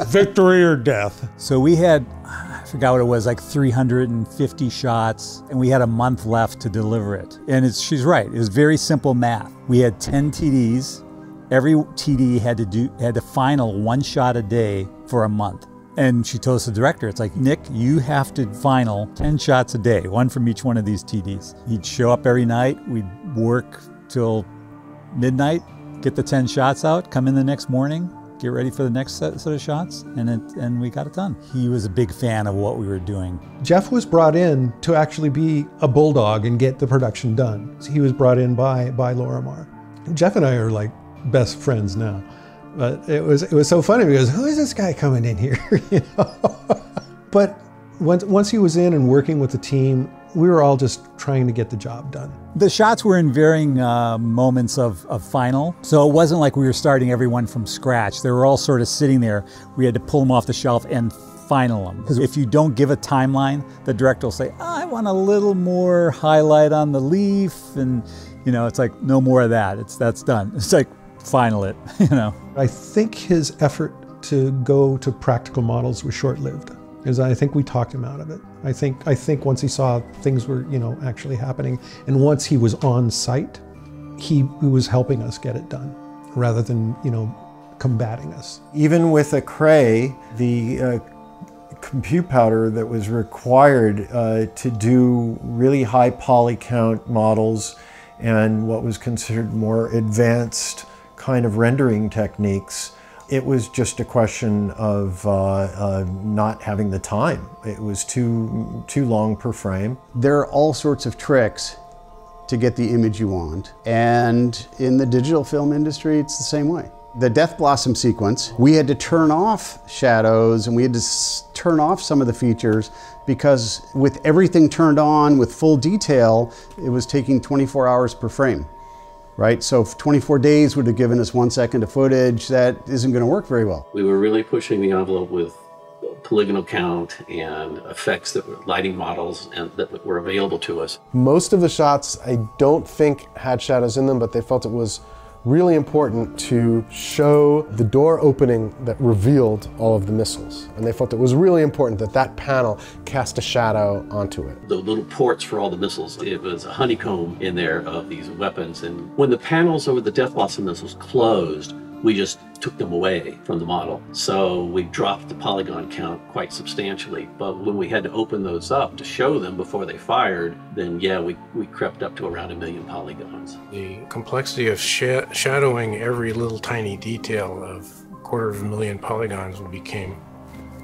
victory or death. So we had, I forgot what it was, like 350 shots, and we had a month left to deliver it. And she's right, it was very simple math. We had 10 TDs. Every TD had to final 1 shot a day for a month. And she told us, the director, it's like, Nick, you have to final 10 shots a day, 1 from each one of these TDs. He'd show up every night, we'd work till midnight, get the 10 shots out, come in the next morning, get ready for the next set of shots, and we got it done. He was a big fan of what we were doing. Jeff was brought in to actually be a bulldog and get the production done. He was brought in by Lorimar. Jeff and I are like best friends now. But it was so funny because who is this guy coming in here? You know? But once he was in and working with the team, we were all just trying to get the job done. The shots were in varying moments of final, so it wasn't like we were starting everyone from scratch. They were all sort of sitting there. We had to pull them off the shelf and final them. Because if you don't give a timeline, the director will say, I want a little more highlight on the leaf, and you know, it's like, no more of that. That's done. It's like, final it, you know. I think his effort to go to practical models was short-lived, because I think we talked him out of it. I think once he saw things were, you know, actually happening, and once he was on site, he was helping us get it done, rather than, you know, combating us. Even with a Cray, the compute powder that was required to do really high poly count models and what was considered more advanced kind of rendering techniques, it was just a question of not having the time. It was too long per frame. There are all sorts of tricks to get the image you want, and in the digital film industry, it's the same way. The Death Blossom sequence, we had to turn off shadows and we had to turn off some of the features because with everything turned on with full detail, it was taking 24 hours per frame. Right? So if 24 days would have given us 1 second of footage, that isn't going to work very well. We were really pushing the envelope with polygonal count and effects that were lighting models and that were available to us. Most of the shots I don't think had shadows in them, but they felt it was really important to show the door opening that revealed all of the missiles. And they felt it was really important that that panel cast a shadow onto it. The little ports for all the missiles, it was a honeycomb in there of these weapons. And when the panels over the Death Blossom missiles closed, we just took them away from the model. So we dropped the polygon count quite substantially. But when we had to open those up to show them before they fired, then yeah, we crept up to around 1 million polygons. The complexity of shadowing every little tiny detail of 250,000 polygons became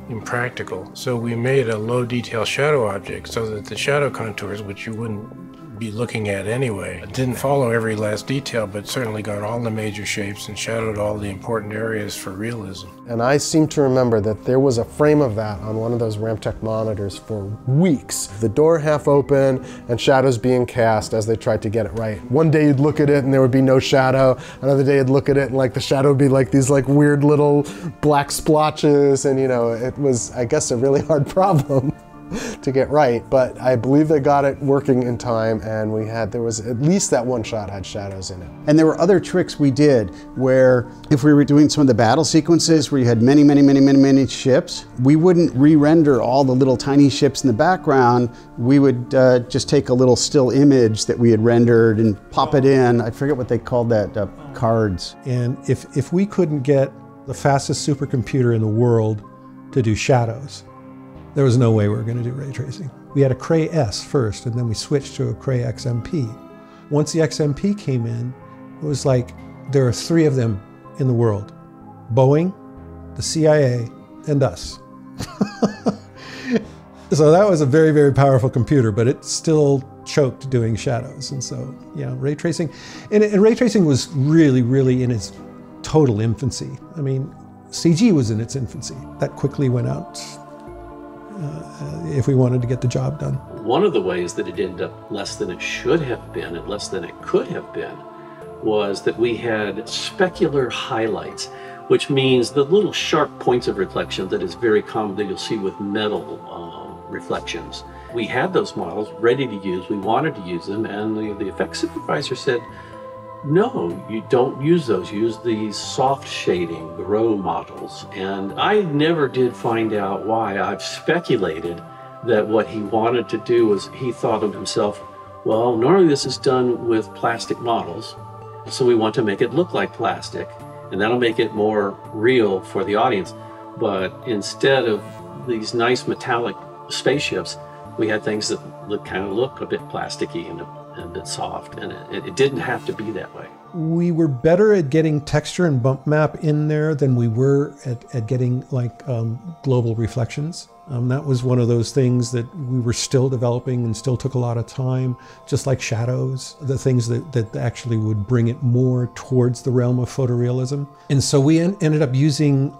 impractical. So we made a low detail shadow object so that the shadow contours, which you wouldn't be looking at anyway, didn't follow every last detail, but certainly got all the major shapes and shadowed all the important areas for realism. And I seem to remember that there was a frame of that on one of those Ramtech monitors for weeks. The door half open and shadows being cast as they tried to get it right. One day you'd look at it and there would be no shadow. Another day you'd look at it and like the shadow would be like these like weird little black splotches, and you know, it was, I guess, a really hard problem to get right, but I believe they got it working in time, and there was at least that one shot had shadows in it. And there were other tricks we did where if we were doing some of the battle sequences where you had many ships, we wouldn't re-render all the little tiny ships in the background. We would just take a little still image that we had rendered and pop it in. I forget what they called that, cards. And if we couldn't get the fastest supercomputer in the world to do shadows, there was no way we were going to do ray tracing. We had a Cray S first, and then we switched to a Cray XMP. Once the XMP came in, it was like there are 3 of them in the world: Boeing, the CIA, and us. So that was a very, very powerful computer, but it still choked doing shadows. And so, yeah, ray tracing. And ray tracing was really, really in its total infancy. I mean, CG was in its infancy. That quickly went out if we wanted to get the job done. One of the ways that it ended up less than it should have been and less than it could have been was that we had specular highlights, which means the little sharp points of reflection that is very common that you'll see with metal reflections. We had those models ready to use, we wanted to use them, and the effects supervisor said, no, you don't use those. Use these soft shading, Gros models. And I never did find out why. I've speculated that what he wanted to do was he thought of himself, well, normally this is done with plastic models, so we want to make it look like plastic, and that'll make it more real for the audience. But instead of these nice metallic spaceships, we had things that kind of look a bit plasticky and a bit soft, and it didn't have to be that way. We were better at getting texture and bump map in there than we were at getting like global reflections. That was one of those things that we were still developing and still took a lot of time, just like shadows, the things that actually would bring it more towards the realm of photorealism. And so we ended up using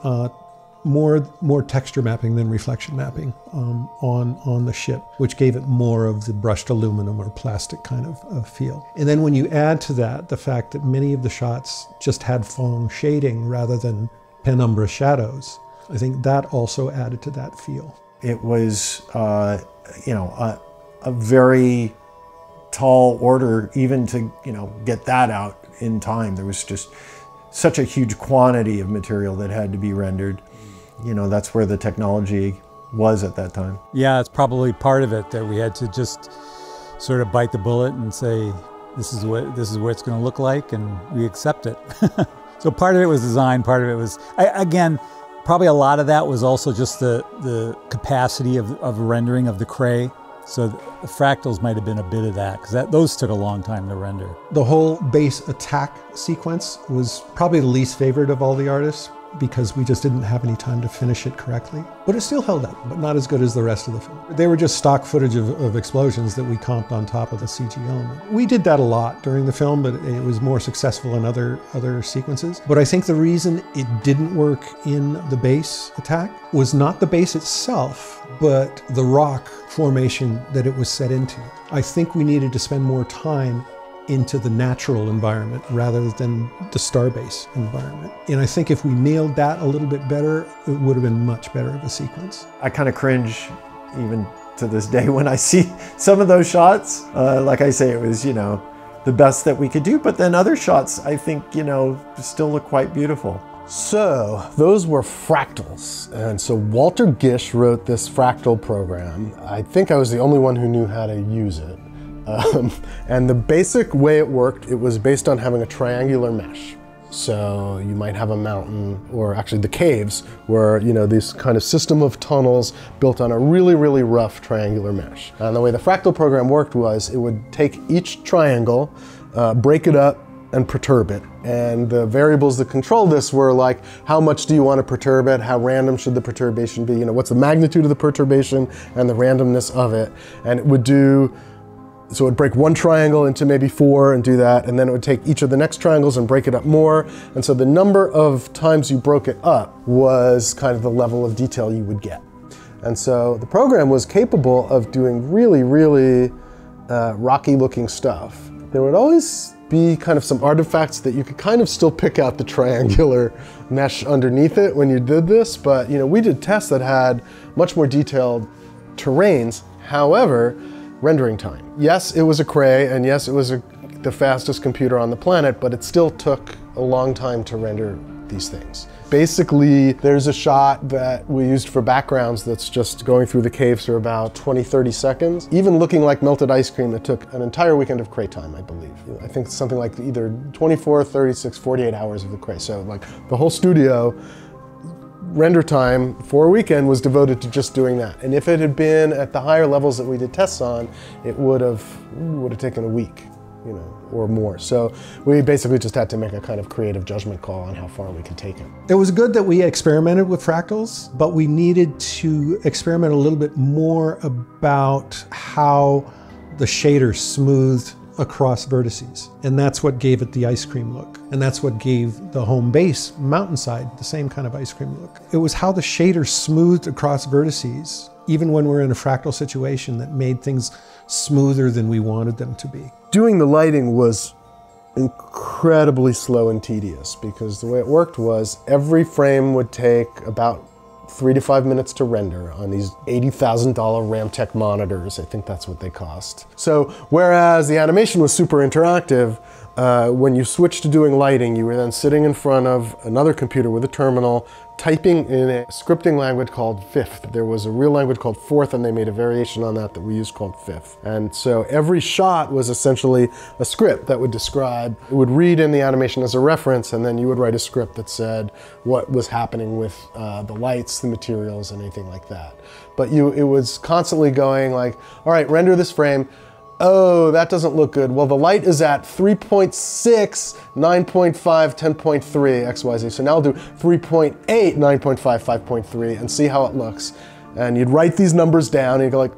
more texture mapping than reflection mapping on the ship, which gave it more of the brushed aluminum or plastic kind of feel. And then when you add to that the fact that many of the shots just had Phong shading rather than penumbra shadows, I think that also added to that feel. It was, you know, a very tall order even to, you know, get that out in time. There was just such a huge quantity of material that had to be rendered. You know, that's where the technology was at that time. Yeah, it's probably part of it that we had to just sort of bite the bullet and say, this is what it's going to look like, and we accept it. So part of it was design, part of it was, again, probably a lot of that was also just the capacity of rendering of the Cray. So the fractals might have been a bit of that, because those took a long time to render. The whole base attack sequence was probably the least favorite of all the artists, because we just didn't have any time to finish it correctly. But it still held up, but not as good as the rest of the film. They were just stock footage of explosions that we comped on top of the CG element. We did that a lot during the film, but it was more successful in other sequences. But I think the reason it didn't work in the base attack was not the base itself, but the rock formation that it was set into. I think we needed to spend more time into the natural environment rather than the starbase environment. And I think if we nailed that a little bit better, it would have been much better of a sequence. I kind of cringe even to this day when I see some of those shots. Like I say, it was, you know, the best that we could do, but then other shots I think, you know, still look quite beautiful. So those were fractals. And so Walter Gish wrote this fractal program. I think I was the only one who knew how to use it. And the basic way it worked, it was based on having a triangular mesh. So you might have a mountain, or actually the caves, where, you know, this kind of system of tunnels built on a really, really rough triangular mesh. And the way the fractal program worked was it would take each triangle, break it up, and perturb it. And the variables that control this were like, how much do you want to perturb it? How random should the perturbation be? You know, what's the magnitude of the perturbation and the randomness of it? And it would do, so it would break one triangle into maybe 4 and do that, and then it would take each of the next triangles and break it up more. And so the number of times you broke it up was kind of the level of detail you would get. And so the program was capable of doing really, really rocky looking stuff. There would always be kind of some artifacts that you could kind of still pick out the triangular mesh underneath it when you did this, but you know, we did tests that had much more detailed terrains. However, rendering time. Yes, it was a Cray, and yes, it was the fastest computer on the planet, but it still took a long time to render these things. Basically, there's a shot that we used for backgrounds that's just going through the caves for about 20-30 seconds. Even looking like melted ice cream, it took an entire weekend of Cray time, I believe. I think it's something like either 24, 36, 48 hours of the Cray. So like the whole studio render time for a weekend was devoted to just doing that. And if it had been at the higher levels that we did tests on, it would have taken a week, you know, or more. So we basically just had to make a kind of creative judgment call on how far we could take it. It was good that we experimented with fractals, but we needed to experiment a little bit more about how the shader smoothed across vertices. And that's what gave it the ice cream look. And that's what gave the home base mountainside the same kind of ice cream look. It was how the shader smoothed across vertices, even when we're in a fractal situation, that made things smoother than we wanted them to be. Doing the lighting was incredibly slow and tedious because the way it worked was every frame would take about 3 to 5 minutes to render on these $80,000 Ramtech monitors. I think that's what they cost. So whereas the animation was super interactive, when you switched to doing lighting, you were then sitting in front of another computer with a terminal, typing in a scripting language called Fifth. There was a real language called Fourth, and they made a variation on that we used called Fifth. And so every shot was essentially a script that would describe, it would read in the animation as a reference, and then you would write a script that said what was happening with the lights, the materials, and anything like that. But it was constantly going like, all right, render this frame. Oh, that doesn't look good. Well, the light is at 3.6, 9.5, 10.3, XYZ. So now I'll do 3.8, 9.5, 5.3, and see how it looks. And you'd write these numbers down, and you'd go like,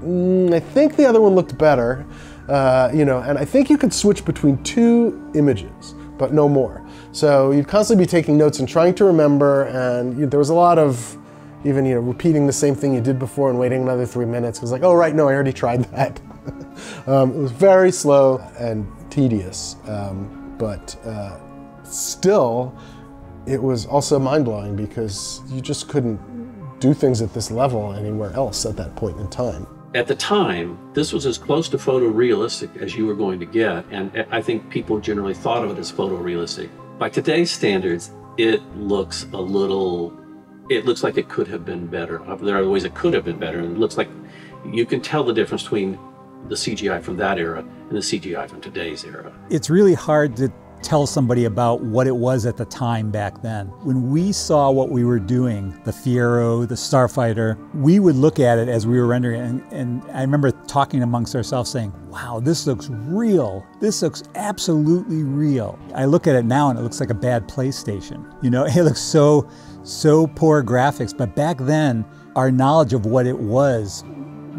I think the other one looked better. You know, and I think you could switch between 2 images, but no more. So you'd constantly be taking notes and trying to remember, and there was a lot of even, you know, repeating the same thing you did before and waiting another 3 minutes. It was like, oh, right, no, I already tried that. It was very slow and tedious, but still, it was also mind-blowing because you just couldn't do things at this level anywhere else at that point in time. At the time, this was as close to photorealistic as you were going to get, and I think people generally thought of it as photorealistic. By today's standards, it looks like it could have been better. There are ways it could have been better, and it looks like you can tell the difference between the CGI from that era and the CGI from today's era. It's really hard to tell somebody about what it was at the time back then. When we saw what we were doing, the Fiero, the Starfighter, we would look at it as we were rendering it, and I remember talking amongst ourselves saying, wow, this looks real. This looks absolutely real. I look at it now and it looks like a bad PlayStation. You know, it looks so poor graphics, but back then, our knowledge of what it was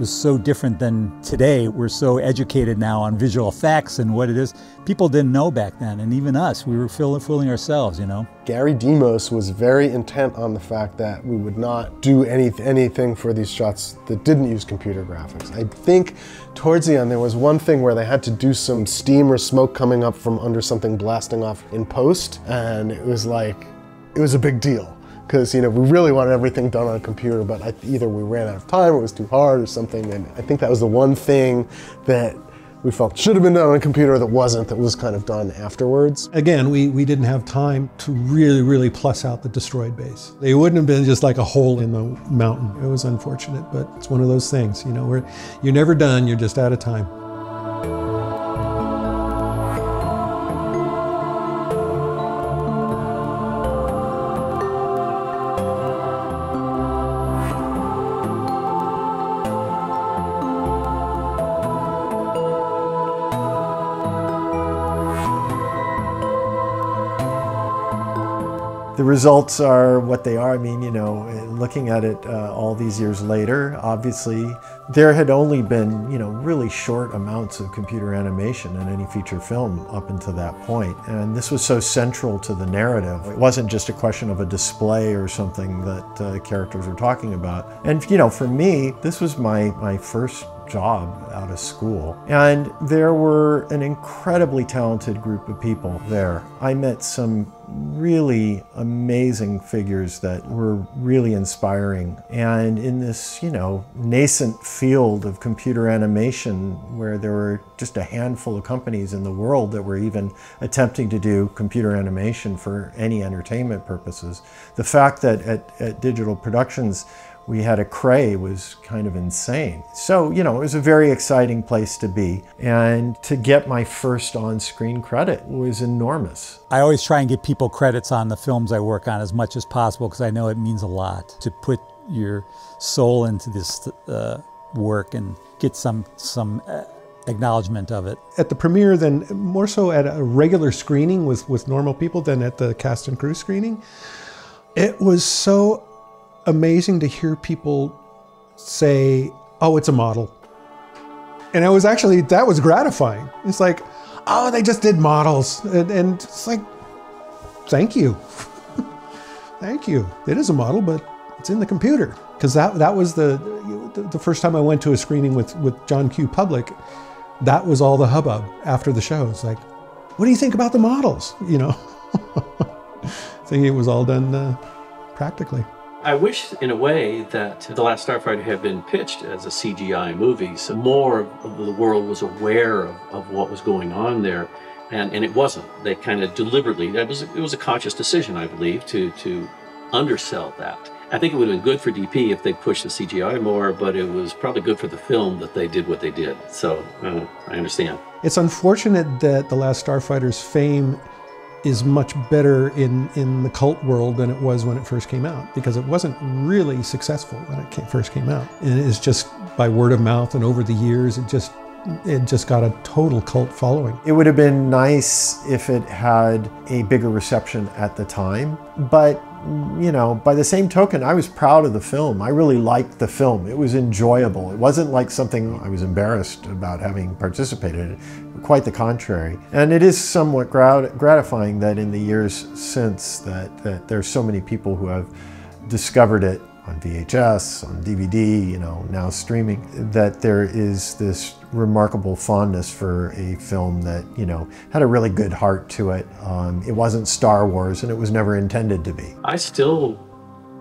so different than today. We're so educated now on visual effects and what it is. People didn't know back then, and even us, we were fooling ourselves, you know? Gary Demos was very intent on the fact that we would not do anything for these shots that didn't use computer graphics. I think towards the end there was one thing where they had to do some steam or smoke coming up from under something blasting off in post, and it was like, it was a big deal. Because, you know, we really wanted everything done on a computer, but either we ran out of time or it was too hard or something. And I think that was the one thing that we felt should have been done on a computer that wasn't, that was kind of done afterwards. Again, we didn't have time to really plus out the destroyed base. They wouldn't have been just like a hole in the mountain. It was unfortunate, but it's one of those things, you know, where you're never done, you're just out of time. The results are what they are. I mean, you know, looking at it all these years later, obviously there had only been, you know, really short amounts of computer animation in any feature film up until that point. And this was so central to the narrative. It wasn't just a question of a display or something that characters were talking about. And, you know, for me, this was my first job out of school. And there were an incredibly talented group of people there. I met some really amazing figures that were really inspiring. And in this, you know, nascent field of computer animation where there were just a handful of companies in the world that were even attempting to do computer animation for any entertainment purposes, the fact that at Digital Productions we had a Cray was kind of insane. So, you know, it was a very exciting place to be. And to get my first on-screen credit was enormous. I always try and give people credits on the films I work on as much as possible because I know it means a lot to put your soul into this work and get some acknowledgement of it. At the premiere, then more so at a regular screening with normal people than at the cast and crew screening, it was so amazing to hear people say, oh, it's a model. And it was actually, that was gratifying. It's like, oh, they just did models. And it's like, thank you. Thank you. It is a model, but it's in the computer. Because that was the first time I went to a screening with John Q. Public. That was all the hubbub after the show. It's like, what do you think about the models? You know, thinking it was all done practically. I wish, in a way, that The Last Starfighter had been pitched as a CGI movie, so more of the world was aware of what was going on there, and it wasn't. They kind of deliberately, it was a conscious decision, I believe, to undersell that. I think it would have been good for DP if they pushed the CGI more, but it was probably good for the film that they did what they did, so I understand. It's unfortunate that The Last Starfighter's fame is much better in the cult world than it was when it first came out, because it wasn't really successful when it first came out. And it's just by word of mouth and over the years, it just got a total cult following. It would have been nice if it had a bigger reception at the time, but you know, by the same token, I was proud of the film. I really liked the film. It was enjoyable. It wasn't like something I was embarrassed about having participated in. Quite the contrary. And it is somewhat gratifying that in the years since that there's so many people who have discovered it on VHS, on DVD, you know, now streaming, that there is this remarkable fondness for a film that, you know, had a really good heart to it. It wasn't Star Wars, and it was never intended to be. I still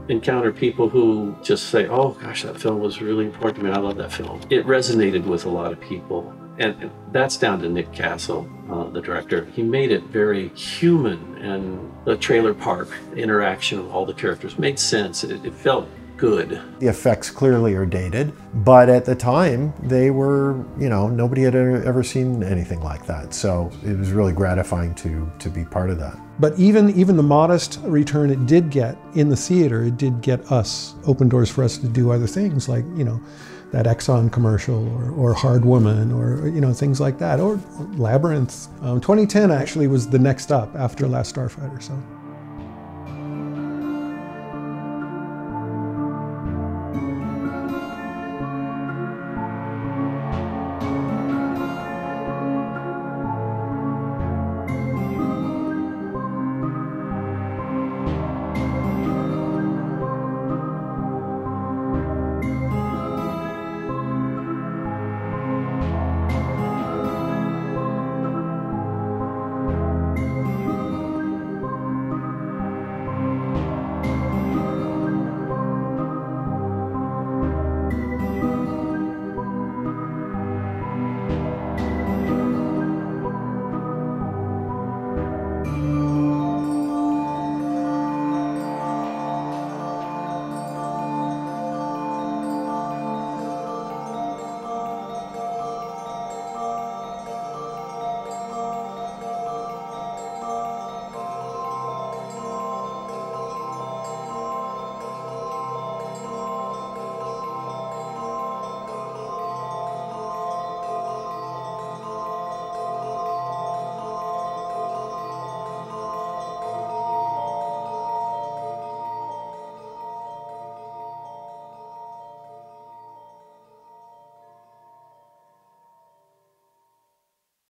encounter people who just say, oh gosh, that film was really important to me, I love that film. It resonated with a lot of people. And that's down to Nick Castle, the director. He made it very human, and the trailer park interaction of all the characters made sense. It felt good. The effects clearly are dated, but at the time they were, you know, nobody had ever seen anything like that. So it was really gratifying to be part of that. But even the modest return it did get in the theater, it did get us, open doors for us to do other things like, you know, that Exxon commercial or Hard Woman or, you know, things like that, or Labyrinth. 2010 actually was the next up after Last Starfighter, so.